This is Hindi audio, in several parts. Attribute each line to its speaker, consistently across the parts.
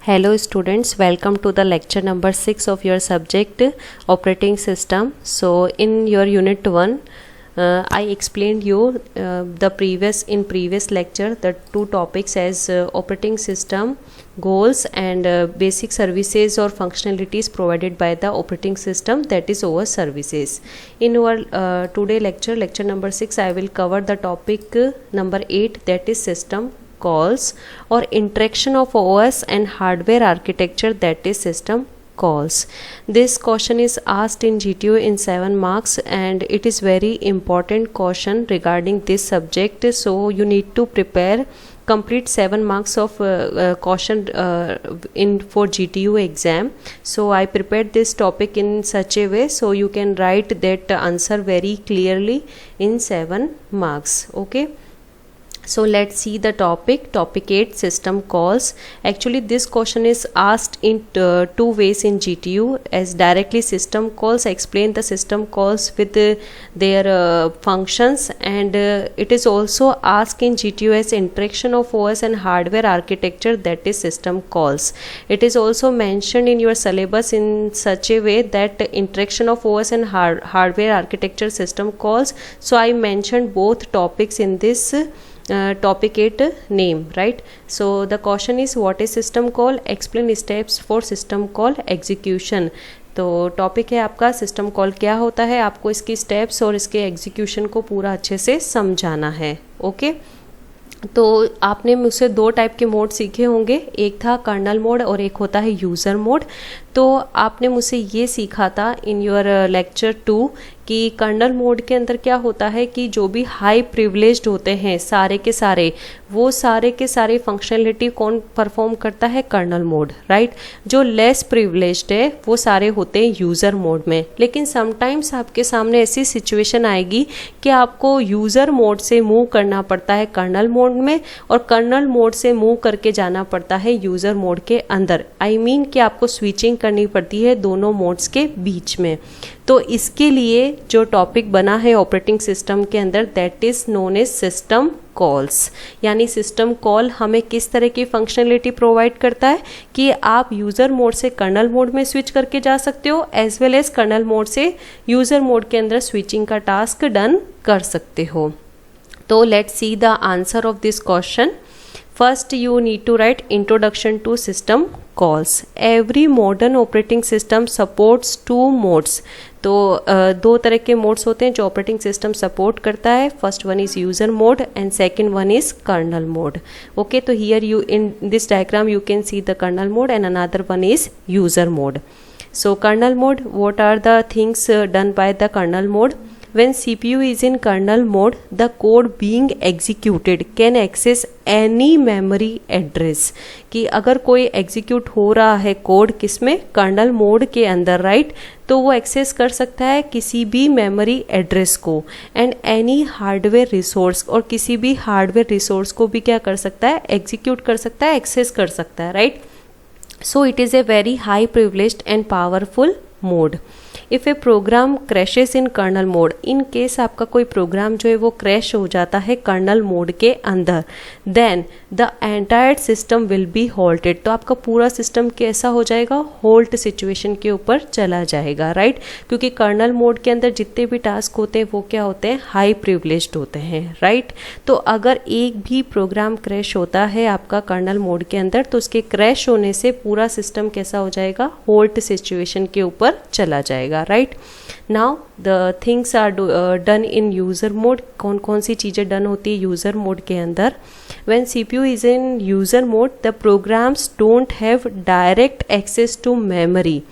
Speaker 1: Hello students, welcome to the lecture number 6 of your subject operating system. So in your unit 1 I explained you the previous lecture the two topics as operating system goals and basic services or functionalities provided by the operating system, that is OS services. In our today lecture number 6 I will cover the topic number 8, that is system calls or interaction of OS and hardware architecture, that is system calls. This question is asked in GTO in 7 marks and it is very important question regarding this subject, so you need to prepare complete 7 marks of question for GTU exam. So I prepared this topic in such a way so you can write that answer very clearly in 7 marks. Okay, so let's see the topic 8, system calls. Actually this question is asked in two ways in GTU, as directly system calls, explain the system calls with their functions, and it is also asked in GTU as interaction of OS and hardware architecture, that is system calls. It is also mentioned in your syllabus in such a way that interaction of OS and hardware architecture system calls. So I mentioned both topics in this topic 8 name, right? So the question is what is system call, explain steps for system call execution. तो टॉपिक है आपका सिस्टम कॉल क्या होता है, आपको इसकी स्टेप्स और इसके एग्जीक्यूशन को पूरा अच्छे से समझाना है. ओके, तो आपने मुझसे दो टाइप के मोड सीखे होंगे, एक था कर्नल मोड और एक होता है यूज़र मोड. तो आपने मुझसे ये सीखा था इन योर लेक्चर 2 कि कर्नल मोड के अंदर क्या होता है कि जो भी हाई प्रिविलेज्ड होते हैं सारे के सारे, वो सारे के सारे फंक्शनलिटी कौन परफॉर्म करता है, कर्नल मोड, राइट. जो लेस प्रिविलेज्ड है वो सारे होते हैं यूज़र मोड में. लेकिन समटाइम्स आपके सामने ऐसी सिचुएशन आएगी कि आपको यूज़र मोड से मूव करना पड़ता है कर्नल मोड में और कर्नल मोड से मूव करके जाना पड़ता है यूज़र मोड के अंदर. आई मीन कि आपको स्विचिंग करनी पड़ती है दोनों मोड्स के बीच में. तो इसके लिए जो टॉपिक बना है ऑपरेटिंग सिस्टम के अंदर, that is known as system calls. यानी सिस्टम कॉल हमें किस तरह की फंक्शनलिटी प्रोवाइड करता है कि आप यूज़र मोड से कर्नल मोड में स्विच करके जा सकते हो, as well as kernel mode से यूज़र मोड के अंदर स्विचिंग का टास्क डन कर सकते हो. तो let's see the answer of this question. First you need to write introduction to system calls. Every modern operating system supports two modes. तो दो तरह के मोड्स होते हैं जो ऑपरेटिंग सिस्टम सपोर्ट करता है. First one is user mode and second one is kernel mode. Okay, तो here you in this diagram you can see the kernel mode and another one is user mode. So kernel mode, what are the things done by the kernel mode? When CPU is in kernel mode, the code being executed can access any memory address. कि अगर कोई एग्जीक्यूट हो रहा है कोड किसमें, कर्नल मोड के अंदर, राइट, तो वो एक्सेस कर सकता है किसी भी मेमोरी एड्रेस को एंड एनी हार्डवेयर रिसोर्स, और किसी भी हार्डवेयर रिसोर्स को भी क्या कर सकता है, एग्जीक्यूट कर सकता है, एक्सेस कर सकता है, right. So it is a very high privileged and powerful mode. If a program crashes in kernel mode, in case आपका कोई प्रोग्राम जो है वो क्रैश हो जाता है कर्नल मोड के अंदर, then the entire system will be halted. तो आपका पूरा सिस्टम कैसा हो जाएगा, होल्ट सिचुएशन के ऊपर चला जाएगा, राइट. क्योंकि कर्नल मोड के अंदर जितने भी टास्क होते हैं वो क्या होते हैं, हाई प्रिविलेज्ड होते हैं, राइट. तो अगर एक भी प्रोग्राम क्रैश होता है आपका कर्नल मोड के अंदर, तो उसके क्रैश होने से पूरा सिस्टम कैसा हो जाएगा, होल्ट सिचुएशन के ऊपर चला जाएगा, right. Now the things are done in user mode. कौन कौन सी चीज़ें डन होती है यूज़र मोड के अंदर. When CPU is in user mode, the programs don't have direct access to memory.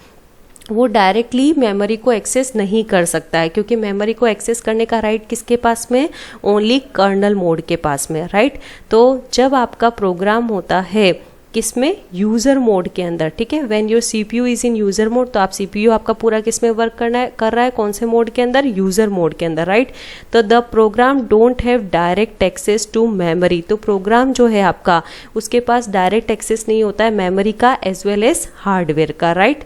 Speaker 1: वो डायरेक्टली मेमोरी को एक्सेस नहीं कर सकता है, क्योंकि मेमोरी को एक्सेस करने का राइट किसके पास में, ओनली कर्नल मोड के पास में, राइट. तो जब आपका प्रोग्राम होता है किसमें, यूज़र मोड के अंदर, ठीक है, when your CPU is in user mode, तो आप CPU आपका पूरा किस में वर्क कर रहा है, कौन से मोड के अंदर, यूज़र मोड के अंदर, राइट. तो the program don't have direct access to memory. तो प्रोग्राम जो है आपका उसके पास डायरेक्ट एक्सेस नहीं होता है मेमोरी का एज वेल एज हार्डवेयर का, राइट.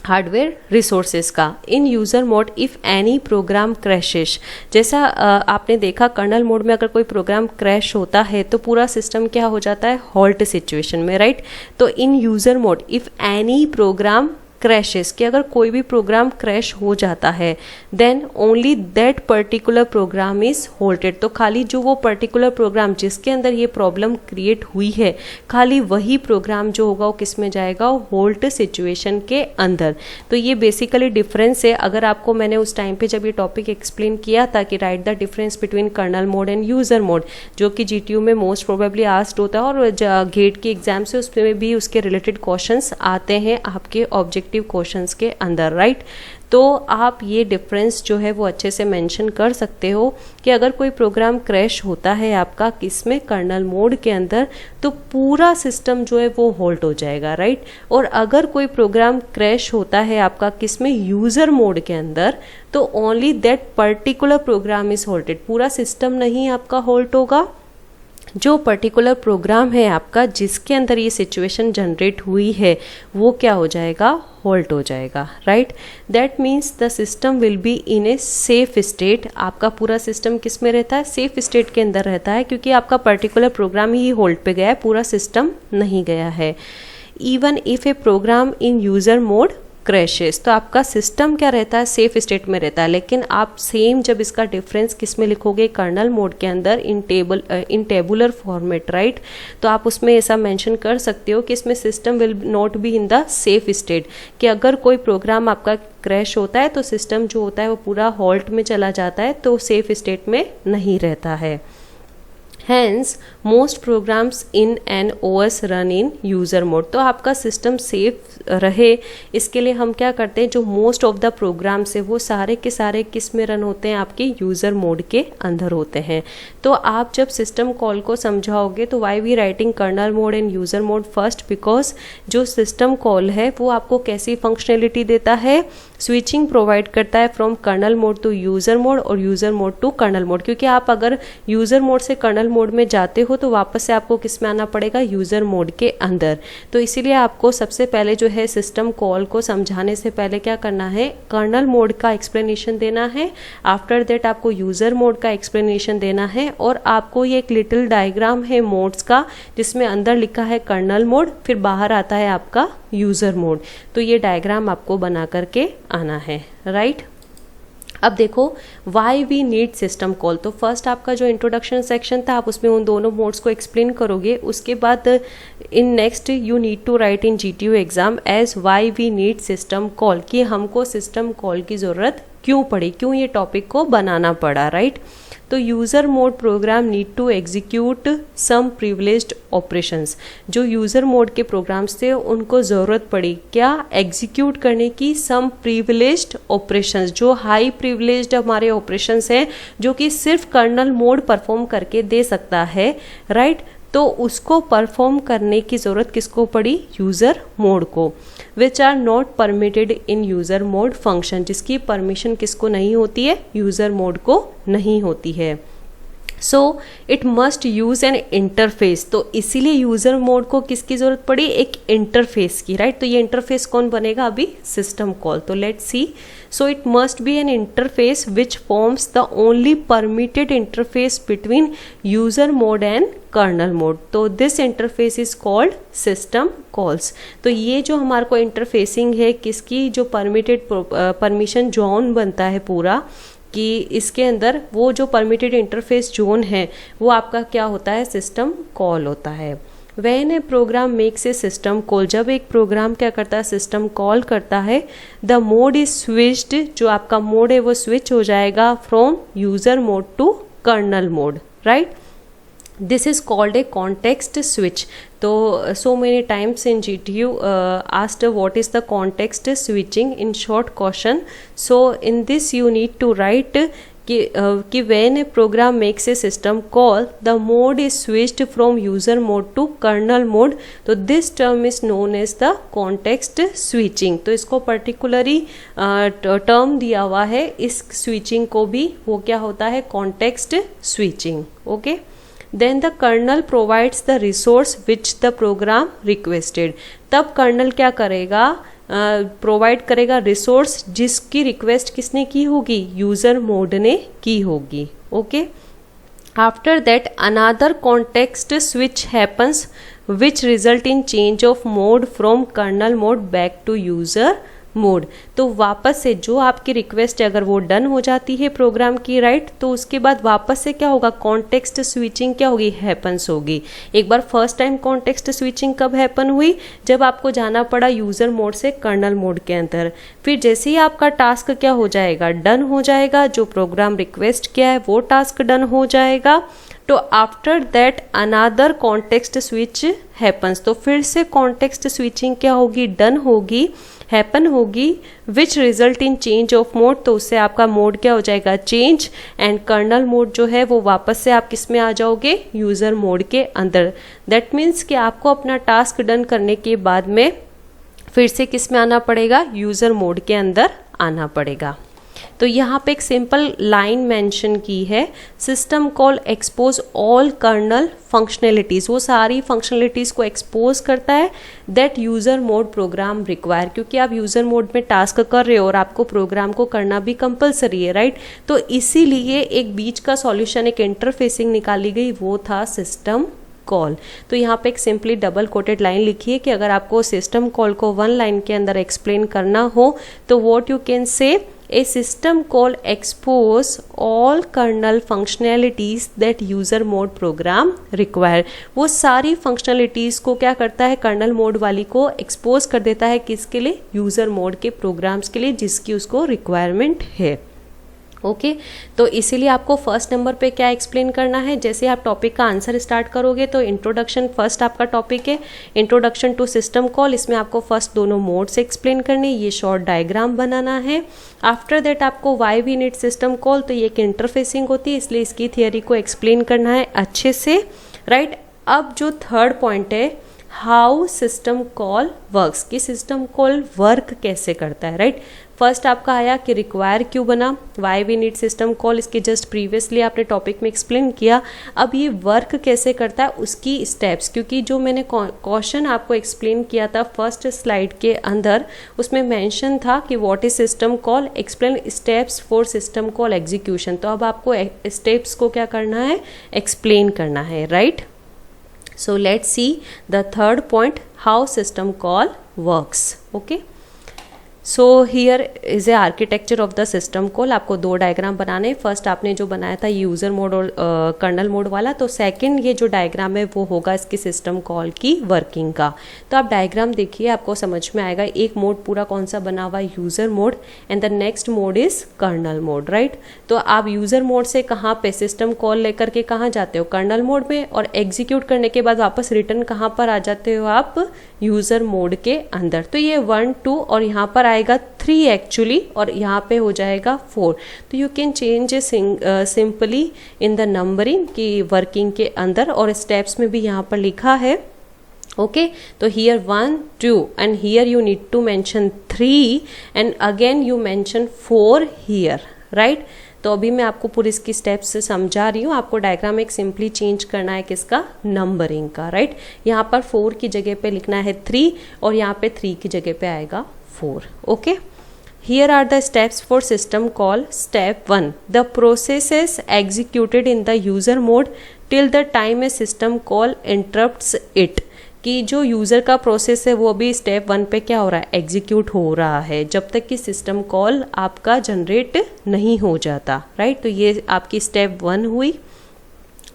Speaker 1: हार्डवेयर रिसोर्सेज का। In user mode if any program crashes, जैसा आपने देखा कर्नल मोड में अगर कोई प्रोग्राम क्रैश होता है तो पूरा सिस्टम क्या हो जाता है, हॉल्ट सिचुएशन में, राइट। तो in user mode if any program crashes, कि अगर कोई भी प्रोग्राम क्रैश हो जाता है then only that particular program is halted, तो खाली जो वो पर्टिकुलर प्रोग्राम जिसके अंदर ये प्रॉब्लम क्रिएट हुई है, खाली वही प्रोग्राम जो होगा वो किस में जाएगा, वो होल्ट सिचुएशन के अंदर। तो ये बेसिकली डिफरेंस है। अगर आपको मैंने उस टाइम पे जब ये टॉपिक एक्सप्लेन किया था कि right the difference between colonel mode and user mode, जो कि जीटीयू में मोस्ट प्रोबेबली आस्क्ड होता है और गेट के एग्जाम से उसमें भी उसके रिलेटेड क्वेश्चंस आते हैं आपके ऑब्जेक्टिव क्वेश्चंस के अंदर, राइट। तो आप ये डिफरेंस जो है वो अच्छे से मेंशन कर सकते हो कि अगर कोई प्रोग्राम क्रैश होता है आपका किसमें, कर्नल मोड के अंदर, तो पूरा सिस्टम जो है वो होल्ट हो जाएगा, राइट। और अगर कोई प्रोग्राम क्रैश होता है आपका किसमें, यूजर मोड के अंदर, तो only that particular program is halted, पूरा सिस्टम नहीं आपका होल्ट होगा, जो पर्टिकुलर प्रोग्राम है आपका जिसके अंदर ये सिचुएशन जनरेट हुई है वो क्या हो जाएगा, होल्ट हो जाएगा, right. That means the system will be in a safe state. आपका पूरा सिस्टम किस में रहता है, सेफ स्टेट के अंदर रहता है, क्योंकि आपका पर्टिकुलर प्रोग्राम ही होल्ड पे गया है, पूरा सिस्टम नहीं गया है। Even if a program in user mode crashes, तो आपका सिस्टम क्या रहता है, सेफ स्टेट में रहता है, लेकिन आप सेम जब इसका डिफरेंस किस में लिखोगे, कर्नल मोड के अंदर इन टेबुलर फॉर्मेट, राइट। तो आप उसमें ऐसा मेंशन कर सकते हो कि इसमें system will not be in the safe state, कि अगर कोई प्रोग्राम आपका क्रैश होता है तो सिस्टम जो होता है वो पूरा हॉल्ट में चला जाता है, तो सेफ स्टेट में नहीं रहता है। Hence, most programs in an OS run in user mode। तो आपका सिस्टम सेफ रहे इसके लिए हम क्या करते हैं, जो मोस्ट ऑफ द प्रोग्राम्स है वो सारे के सारे किस में रन होते हैं, आपके यूज़र मोड के अंदर होते हैं। तो आप जब सिस्टम कॉल को समझाओगे तो why we writing kernel mode and user mode first, because जो सिस्टम कॉल है वो आपको कैसी फंक्शनैलिटी देता है, स्विचिंग प्रोवाइड करता है from kernel mode to user mode और user mode to kernel mode. क्योंकि आप अगर यूज़र मोड से कर्नल मोड में जाते हो तो वापस से आपको किस में आना पड़ेगा, यूज़र मोड के अंदर। तो इसीलिए आपको सबसे पहले जो है सिस्टम कॉल को समझाने से पहले क्या करना है, कर्नल मोड का एक्सप्लेनेशन देना है, आफ्टर दैट आपको यूज़र मोड का एक्सप्लेनेशन देना है, और आपको ये एक लिटिल डायग्राम है मोड्स का जिसमें अंदर लिखा है कर्नल मोड, फिर बाहर आता है आपका यूज़र मोड। तो ये डायग्राम आपको बना करके आना है, राइट। अब देखो why we need system call. तो फर्स्ट आपका जो इंट्रोडक्शन सेक्शन था आप उसमें उन दोनों मोड्स को एक्सप्लेन करोगे, उसके बाद in next you need to write in GTU exam as why we need system call, कि हमको सिस्टम कॉल की ज़रूरत क्यों पड़ी, क्यों ये टॉपिक को बनाना पड़ा, राइट। तो user mode program need to execute some privileged operations. जो यूज़र मोड के प्रोग्राम्स थे उनको ज़रूरत पड़ी क्या, एग्जीक्यूट करने की सम प्रिविलेज्ड ऑपरेशंस, जो हाई प्रिविलेज्ड हमारे ऑपरेशंस हैं जो कि सिर्फ कर्नल मोड परफॉर्म करके दे सकता है, राइट। तो उसको परफॉर्म करने की ज़रूरत किसको पड़ी, यूज़र मोड को। Which are not permitted in user mode function, जिसकी परमिशन किसको नहीं होती है, यूज़र मोड को नहीं होती है। सो it must use an interface. तो इसीलिए यूज़र मोड को किसकी ज़रूरत पड़ी, एक इंटरफेस की, राइट। तो ये इंटरफेस कौन बनेगा, अभी सिस्टम कॉल। तो let's see. So it must be an interface which forms the only permitted interface between user mode and kernel mode. तो this interface is called system calls. तो ये जो हमारे को इंटरफेसिंग है किसकी, जो परमिटेड परमिशन जोन बनता है पूरा, कि इसके अंदर वो जो परमिटेड इंटरफेस जोन है वो आपका क्या होता है, सिस्टम कॉल होता है। When a program makes a system call, जब एक प्रोग्राम क्या करता है, सिस्टम कॉल करता है, द मोड इज स्विच्ड, जो आपका मोड है वो स्विच हो जाएगा from user mode to kernel mode, right. This is called a context switch. So many times in GTU asked what is the context switching in short question. So in this you need to write कि when a program makes a system call, the mode is switched from user mode to kernel mode. तो this term is known as the context switching. तो इसको particularly term दिया हुआ है, इस switching को भी वो क्या होता है, context switching. Okay. Then the kernel provides the resource which the program requested. तब कर्नल क्या करेगा, प्रोवाइड करेगा रिसोर्स जिसकी रिक्वेस्ट किसने की होगी, यूजर मोड ने की होगी। Okay, after that another context switch happens which result in change of mode from kernel mode back to user mode. तो वापस से जो आपकी रिक्वेस्ट है अगर वो डन हो जाती है प्रोग्राम की, राइट, तो उसके बाद वापस से क्या होगा, कॉन्टेक्स्ट स्विचिंग क्या होगी, हैपन्स होगी। एक बार फर्स्ट टाइम कॉन्टेक्स्ट स्विचिंग कब हैपन हुई, जब आपको जाना पड़ा यूजर मोड से कर्नल मोड के अंदर। फिर जैसे ही आपका टास्क क्या हो जाएगा, डन हो जाएगा, जो प्रोग्राम रिक्वेस्ट किया है वो टास्क डन हो जाएगा, तो after that another context switch happens. तो फिर से कॉन्टेक्स्ट स्विचिंग क्या होगी, डन होगी, हैपन होगी, विच result in change of mode. तो उससे आपका मोड क्या हो जाएगा, चेंज, एंड कर्नल मोड जो है वो वापस से आप किस में आ जाओगे, यूजर मोड के अंदर। दैट मीन्स कि आपको अपना टास्क डन करने के बाद में फिर से किस में आना पड़ेगा, यूजर मोड के अंदर आना पड़ेगा। तो यहाँ पे एक सिंपल लाइन मेंशन की है, system call expose all kernel functionalities, वो सारी फंक्शनैलिटीज को एक्सपोज करता है that user mode program require. क्योंकि आप यूजर मोड में टास्क कर रहे हो और आपको प्रोग्राम को करना भी कंपलसरी है, राइट। तो इसीलिए एक बीच का सॉल्यूशन, एक इंटरफेसिंग निकाली गई, वो था सिस्टम कॉल। तो यहाँ पे एक सिंपली डबल कोटेड लाइन लिखी है कि अगर आपको सिस्टम कॉल को वन लाइन के अंदर एक्सप्लेन करना हो तो what you can say, A system call expose all kernel functionalities that user mode program require। वो सारी functionalities को क्या करता है, कर्नल मोड वाली को expose कर देता है, किसके लिए, यूजर मोड के प्रोग्राम्स के लिए जिसकी उसको रिक्वायरमेंट है। ओके, तो इसीलिए आपको फर्स्ट नंबर पे क्या एक्सप्लेन करना है, जैसे आप टॉपिक का आंसर स्टार्ट करोगे तो इंट्रोडक्शन फर्स्ट आपका टॉपिक है, इंट्रोडक्शन टू सिस्टम कॉल। इसमें आपको फर्स्ट दोनों मोड्स एक्सप्लेन करने, ये शॉर्ट डायग्राम बनाना है। आफ्टर दैट आपको why we need system call, तो ये एक इंटरफेसिंग होती है, इसलिए इसकी थियरी को एक्सप्लेन करना है अच्छे से, राइट। अब जो थर्ड पॉइंट है, हाउ सिस्टम कॉल वर्क्स, कि सिस्टम कॉल वर्क कैसे करता है, राइट। फर्स्ट आपका आया कि रिक्वायर क्यों बना, why we need system call, इसके जस्ट प्रीवियसली आपने टॉपिक में एक्सप्लेन किया। अब ये वर्क कैसे करता है उसकी स्टेप्स, क्योंकि जो मैंने क्वेश्चन आपको एक्सप्लेन किया था फर्स्ट स्लाइड के अंदर, उसमें मेंशन था कि what is system call, explain steps for system call execution. तो अब आपको स्टेप्स को क्या करना है, एक्सप्लेन करना है, right. So let's see the third point, how system call works. Okay, so here is a architecture of the system call. आपको दो डायग्राम बनाने, फर्स्ट आपने जो बनाया था यूजर मोड और कर्नल मोड वाला, तो सेकंड ये जो डायग्राम है वो होगा इसकी सिस्टम कॉल की वर्किंग का। तो आप डायग्राम देखिए, आपको समझ में आएगा। एक मोड पूरा कौन सा बना हुआ है, user mode, and the next mode is colonel mode, right. तो आप यूजर मोड से कहाँ पे सिस्टम कॉल लेकर के कहाँ जाते हो, कर्नल मोड में, और एग्जीक्यूट करने के बाद वापस रिटर्न कहाँ पर आ जाते हो आप, यूजर मोड के अंदर। तो ये 1 2 और यहाँ पर आएगा 3 एक्चुअली, और यहाँ पे हो जाएगा 4। तो you can change simply in the numbering की वर्किंग के अंदर, और स्टेप्स में भी यहाँ पर लिखा है। ओके, तो here 1 2 and here you need to mention 3 and again you mention 4 here, right. तो अभी मैं आपको पूरी इसकी स्टेप्स से समझा रही हूँ। आपको डायग्राम एक सिंपली चेंज करना है किसका, नंबरिंग का, राइट। यहाँ पर 4 की जगह पे लिखना है 3 और यहाँ पे 3 की जगह पे आएगा 4। Okay, here are the steps for system call. Step 1, the process is executed in the user mode till the time a system call interrupts it। कि जो यूज़र का प्रोसेस है वो अभी स्टेप 1 पे क्या हो रहा है, एग्जीक्यूट हो रहा है, जब तक कि सिस्टम कॉल आपका जनरेट नहीं हो जाता, राइट। तो ये आपकी स्टेप 1 हुई।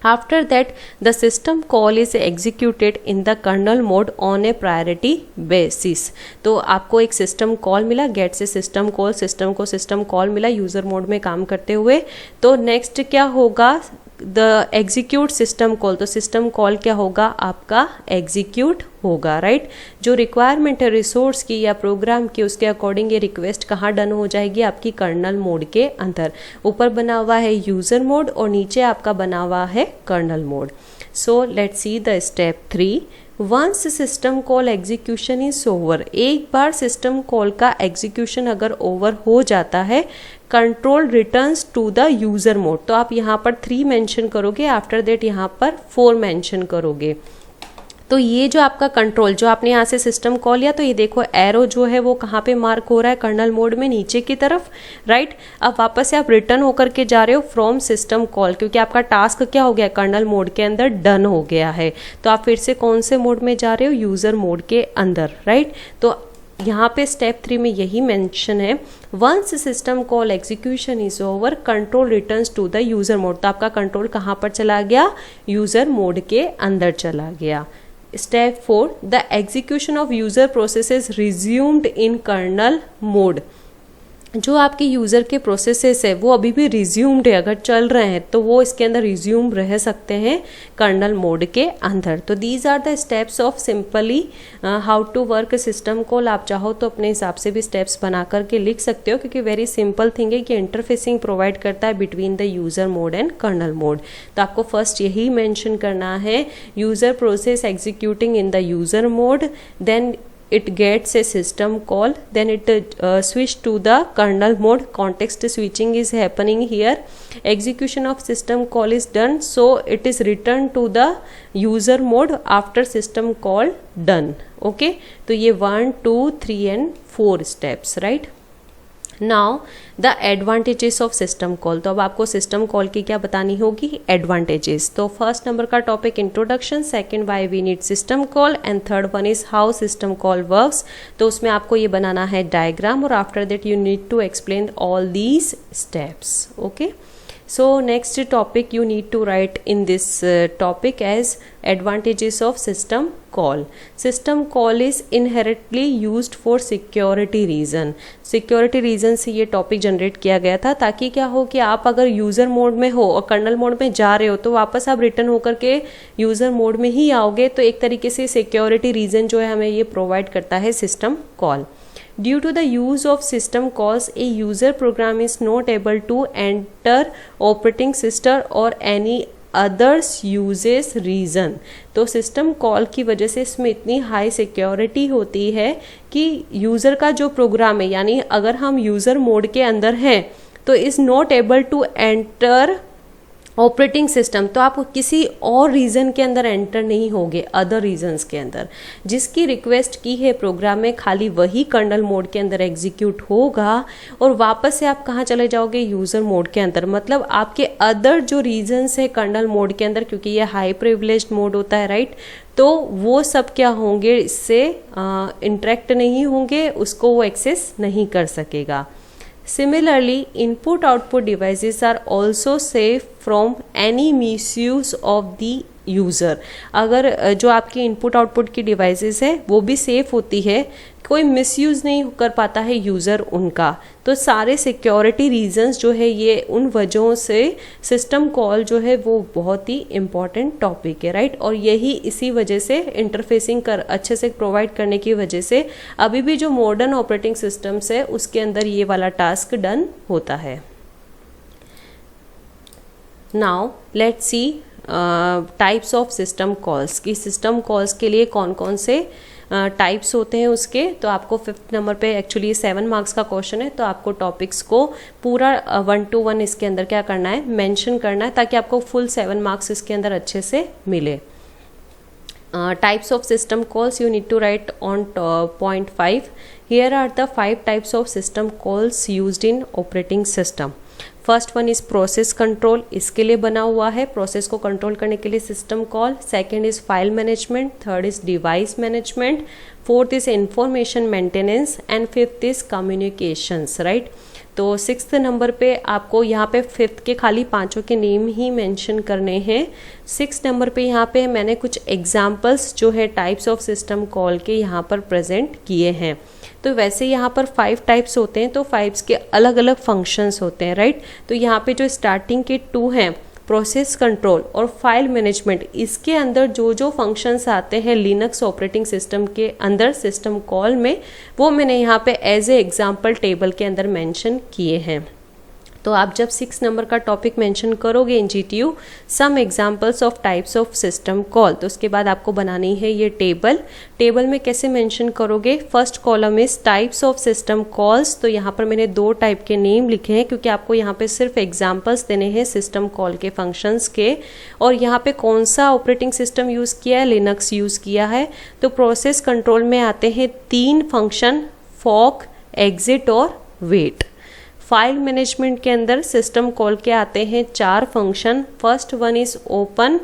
Speaker 1: After that, the system call is executed in the kernel mode on a priority basis। तो आपको एक सिस्टम कॉल मिला, गेट से सिस्टम कॉल, सिस्टम को सिस्टम कॉल मिला यूजर मोड में काम करते हुए। तो नेक्स्ट क्या होगा, द एग्जीक्यूट सिस्टम कॉल। तो सिस्टम कॉल क्या होगा, आपका एग्जीक्यूट होगा, राइट। जो रिक्वायरमेंट है रिसोर्स की या प्रोग्राम की, उसके अकॉर्डिंग ये रिक्वेस्ट कहाँ डन हो जाएगी, आपकी कर्नल मोड के अंदर। ऊपर बना हुआ है यूजर मोड और नीचे आपका बना हुआ है kernel mode. So let's see the step 3, once system call execution is over, एक बार सिस्टम कॉल का एग्जीक्यूशन अगर ओवर हो जाता है, control returns to the user mode, तो आप यहाँ पर 3 मेंशन करोगे, आफ्टर दैट यहाँ पर 4 मेंशन करोगे। तो ये जो आपका कंट्रोल, जो आपने यहाँ से सिस्टम कॉल लिया, तो ये देखो एरो जो है वो कहाँ पे मार्क हो रहा है, कर्नल मोड में नीचे की तरफ, राइट। अब वापस से आप रिटर्न होकर के जा रहे हो फ्रॉम सिस्टम कॉल, क्योंकि आपका टास्क क्या हो गया, कर्नल मोड के अंदर डन हो गया है। तो आप फिर से कौन से मोड में जा रहे हो, यूजर मोड के अंदर, राइट। तो यहाँ पे स्टेप 3 में यही मेंशन है, once system call execution is over control returns to the user mode, तो आपका कंट्रोल कहाँ पर चला गया, यूजर मोड के अंदर चला गया। Step 4, the execution of user processes resumed in kernel mode, जो आपके यूज़र के प्रोसेसेस है वो अभी भी रिज्यूम्ड है, अगर चल रहे हैं तो वो इसके अंदर रिज्यूम रह सकते हैं कर्नल मोड के अंदर। तो these are the steps of simply how to work system call. आप चाहो तो अपने हिसाब से भी स्टेप्स बना करके लिख सकते हो, क्योंकि वेरी सिंपल थिंग है कि इंटरफेसिंग प्रोवाइड करता है between the user mode and kernel mode. तो आपको फर्स्ट यही मेंशन करना है, user process executing in the user mode, then it gets a system call, then it switch to the kernel mode, context switching is happening here, execution of system call is done, so it is returned to the user mode after system call done। okay, तो ये 1 2 3 and 4 steps, right। Now the advantages of system call, तो अब आपको सिस्टम कॉल की क्या बतानी होगी, एडवांटेजेस। तो फर्स्ट नंबर का topic introduction, second why we need system call, and third one is how system call works. तो उसमें आपको ये बनाना है डायग्राम, और after that you need to explain all these steps. Okay, so next topic you need to write in this topic as advantages of system call। system call is inherently used for security reason। security reason से ये टॉपिक जनरेट किया गया था, ताकि क्या हो कि आप अगर यूज़र मोड में हो और कर्नल मोड में जा रहे हो तो वापस आप रिटर्न होकर के यूज़र मोड में ही आओगे। तो एक तरीके से सिक्योरिटी रीजन जो है हमें ये प्रोवाइड करता है system call. Due to the use of system calls, a user program is not able to enter operating system or any others uses reason। तो सिस्टम कॉल की वजह से इसमें इतनी हाई सिक्योरिटी होती है कि यूज़र का जो प्रोग्राम है, यानी अगर हम यूज़र मोड के अंदर हैं तो is not able to enter operating system, तो आप किसी और रीज़न के अंदर एंटर नहीं होगे, अदर रीजन्स के अंदर। जिसकी रिक्वेस्ट की है प्रोग्राम में खाली वही कर्नल मोड के अंदर एग्जीक्यूट होगा, और वापस से आप कहाँ चले जाओगे, यूज़र मोड के अंदर। मतलब आपके अदर जो रीजन्स है कर्नल मोड के अंदर, क्योंकि ये हाई प्रिविलेज्ड मोड होता है, राइट, तो वो सब क्या होंगे, इससे इंटरेक्ट नहीं होंगे, उसको वो एक्सेस नहीं कर सकेगा। Similarly, input-output devices are also safe from any misuse of the user। अगर जो आपकी इनपुट आउटपुट की डिवाइसेस है वो भी सेफ होती है, कोई मिसयूज़ नहीं कर पाता है यूज़र उनका। तो सारे सिक्योरिटी रीजंस जो है ये उन वजहों से सिस्टम कॉल जो है वो बहुत ही इम्पॉर्टेंट टॉपिक है, राइट। और यही इसी वजह से इंटरफेसिंग कर अच्छे से प्रोवाइड करने की वजह से अभी भी जो मॉडर्न ऑपरेटिंग सिस्टम्स है उसके अंदर ये वाला टास्क डन होता है। Now let's see types of system calls, की सिस्टम कॉल्स के लिए कौन कौन से टाइप्स होते हैं उसके। तो आपको 5th नंबर पे एक्चुअली 7 मार्क्स का क्वेश्चन है, तो आपको टॉपिक्स को पूरा 1 to 1 इसके अंदर क्या करना है, मेंशन करना है, ताकि आपको फुल 7 मार्क्स इसके अंदर अच्छे से मिले। Types of system calls you need to write on point 5। Here are the 5 types of system calls used in operating system। First one is process control, इसके लिए बना हुआ है, प्रोसेस को कंट्रोल करने के लिए system call. Second is file management, third is device management, fourth is information maintenance, and fifth is communications, right. तो 6th नंबर पे आपको यहाँ पे 5th के खाली 5 के नेम ही मेंशन करने हैं। 6th नंबर पे यहाँ पे मैंने कुछ एग्जाम्पल्स जो है टाइप्स ऑफ सिस्टम कॉल के यहाँ पर प्रेजेंट किए हैं। तो वैसे यहाँ पर 5 टाइप्स होते हैं, तो 5 के अलग अलग फंक्शंस होते हैं, राइट। तो यहाँ पे जो स्टार्टिंग के 2 हैं, प्रोसेस कंट्रोल और फाइल मैनेजमेंट, इसके अंदर जो जो फंक्शंस आते हैं लिनक्स ऑपरेटिंग सिस्टम के अंदर सिस्टम कॉल में, वो मैंने यहाँ पे एज ए एग्जाम्पल टेबल के अंदर मेंशन किए हैं। तो आप जब 6 नंबर का टॉपिक मेंशन करोगे in GTU some examples of types of system call, तो उसके बाद आपको बनानी है ये टेबल में कैसे मेंशन करोगे, first column is types of system calls. तो यहाँ पर मैंने 2 टाइप के नेम लिखे हैं क्योंकि आपको यहाँ पे सिर्फ एग्जांपल्स देने हैं सिस्टम कॉल के फंक्शंस के। और यहाँ पे कौन सा ऑपरेटिंग सिस्टम यूज़ किया है, लिनक्स यूज़ किया है। तो प्रोसेस कंट्रोल में आते हैं 3 फंक्शन, फॉक, एग्जिट और वेट। फाइल मैनेजमेंट के अंदर सिस्टम कॉल के आते हैं 4 function, first one is open,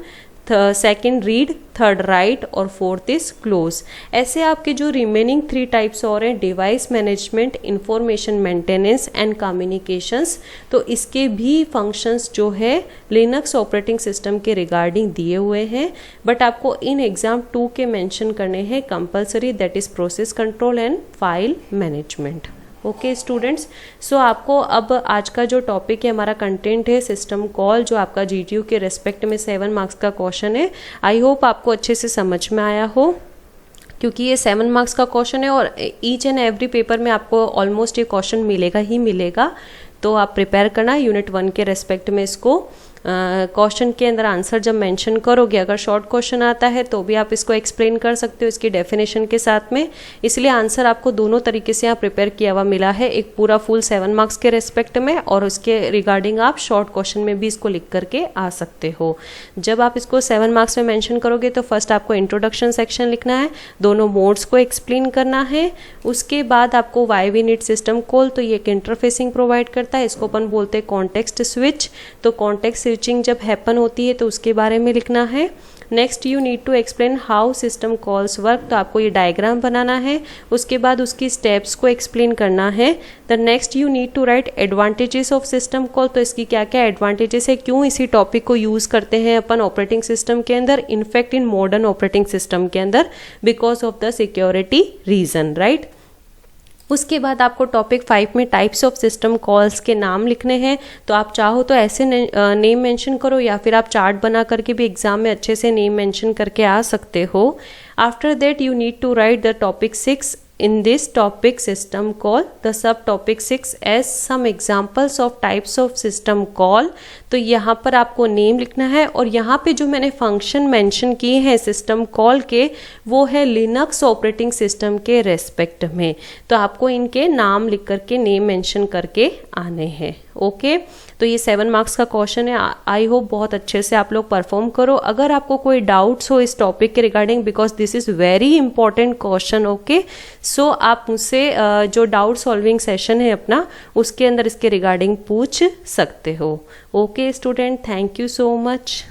Speaker 1: second read, third right और फोर्थ इज क्लोज। ऐसे आपके जो रिमेनिंग 3 टाइप्स और हैं, device management, information maintenance and communications, तो इसके भी फंक्शंस जो है लिनक्स ऑपरेटिंग सिस्टम के रिगार्डिंग दिए हुए हैं, बट आपको इन एग्जाम 2 के मेंशन करने हैं compulsory, that is process control and file management. Okay students, so आपको अब आज का जो टॉपिक है, हमारा कंटेंट है सिस्टम कॉल, जो आपका जीटीयू के रेस्पेक्ट में 7 मार्क्स का क्वेश्चन है। आई होप आपको अच्छे से समझ में आया हो, क्योंकि ये 7 मार्क्स का क्वेश्चन है और ईच एंड एवरी पेपर में आपको ऑलमोस्ट ये क्वेश्चन मिलेगा ही मिलेगा। तो आप प्रिपेयर करना यूनिट 1 के रेस्पेक्ट में इसको। क्वेश्चन के अंदर आंसर जब मेंशन करोगे, अगर शॉर्ट क्वेश्चन आता है तो भी आप इसको एक्सप्लेन कर सकते हो इसकी डेफिनेशन के साथ में। इसलिए आंसर आपको दोनों तरीके से यहाँ प्रिपेयर किया हुआ मिला है, एक पूरा फुल 7 मार्क्स के रेस्पेक्ट में और उसके रिगार्डिंग आप शॉर्ट क्वेश्चन में भी इसको लिख करके आ सकते हो। जब आप इसको 7 मार्क्स में मेंशन करोगे तो फर्स्ट आपको इंट्रोडक्शन सेक्शन लिखना है, दोनों मोड्स को एक्सप्लेन करना है। उसके बाद आपको why we need system call, तो ये एक इंटरफेसिंग प्रोवाइड करता है, इसको अपन बोलते हैं कॉन्टेक्स्ट स्विच। तो कॉन्टेक्स्ट स्विचिंग जब हैपन होती है तो उसके बारे में लिखना है। Next you need to explain how system calls work, तो आपको ये डायग्राम बनाना है, उसके बाद उसकी स्टेप्स को एक्सप्लेन करना है। The next you need to write advantages of system call, तो इसकी क्या क्या एडवांटेजेस है, क्यों इसी टॉपिक को यूज करते हैं अपन ऑपरेटिंग सिस्टम के अंदर, in fact in modern operating system के अंदर, because of the security reason, right. उसके बाद आपको टॉपिक 5 में टाइप्स ऑफ सिस्टम कॉल्स के नाम लिखने हैं। तो आप चाहो तो ऐसे नेम मेंशन करो या फिर आप चार्ट बना करके भी एग्जाम में अच्छे से नेम मेंशन करके आ सकते हो। After that you need to write the topic 6 in this topic system call, the subtopic 6 as some examples of types of system call। तो यहाँ पर आपको नेम लिखना है और यहाँ पे जो मैंने फंक्शन मेंशन किए हैं सिस्टम कॉल के, वो है लिनक्स ऑपरेटिंग सिस्टम के रेस्पेक्ट में। तो आपको इनके नाम लिख करके नेम मेंशन करके आने हैं। ओके, तो ये 7 मार्क्स का क्वेश्चन है। आई होप बहुत अच्छे से आप लोग परफॉर्म करो। अगर आपको कोई डाउट्स हो इस टॉपिक के regarding, because this is very important question, okay, so आप मुझसे जो डाउट सॉल्विंग सेशन है अपना, उसके अंदर इसके रिगार्डिंग पूछ सकते हो। Okay student, thank you so much.